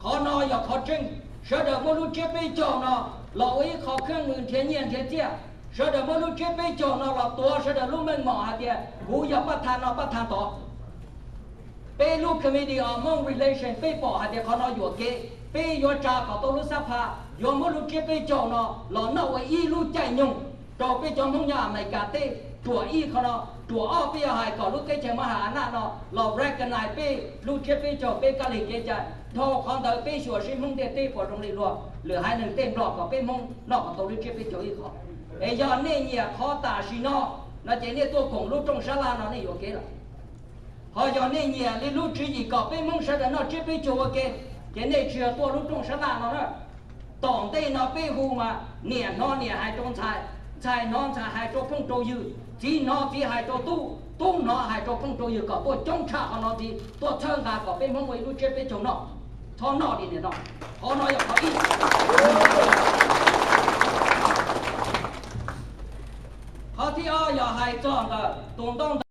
เขานออย่าเขาจึงเสด็จมนุษย์เจ็บไปจองนอเราไอ้เขาเครื่องมือเทียนเยียนเทียนเตี้ยเสด็จมนุษย์เจ็บไปจองนอเราตัวเสด็จลูกเมืองหมอหาเดียกูอย่าประทานนอประทานต่อเป้ลูกคอมมิดี้อมอง relation เป้ปอหาเดียเขานออยู่เกเป้ยอจ่าเขาตัวรู้สภายอมมนุษย์เจ็บไปจองนอเราเน่าไอ้อีลูกใจยงต่อไปจองห้องยาไม่กาเต้ตัวอีเขานอตัวอ้อเป้หายก่อนลูกเกจมหาหน้านอเราแรกกันนายเป้ลูกเจ็บไปจองเป้กะลิเกจทอคอนเตอร์เป้ชัวชิมงเตเต้ปวดตรงนี้รัวเหลือให้หนึ่งเต้นรอบกับเป้มงนอกกับตัวลูกเจ็บไปจองอีเขาไอ้ยอนเนี่ยขอตาชินอ那今天做公路种沙拉那里有给了，好像那年的路只一个被蒙山的那这边就我给，今天只要多路种沙拉那儿，当地那背后嘛，年那年还种菜，菜那菜还做碰周油，鸡那鸡还做肚，肚那还做碰周油个，多种茶好那鸡，多称那个被蒙为路这边种那，他那里的那，好那要可以。เขาที่อ้ออย่าให้จ้องก็ตรงต้อง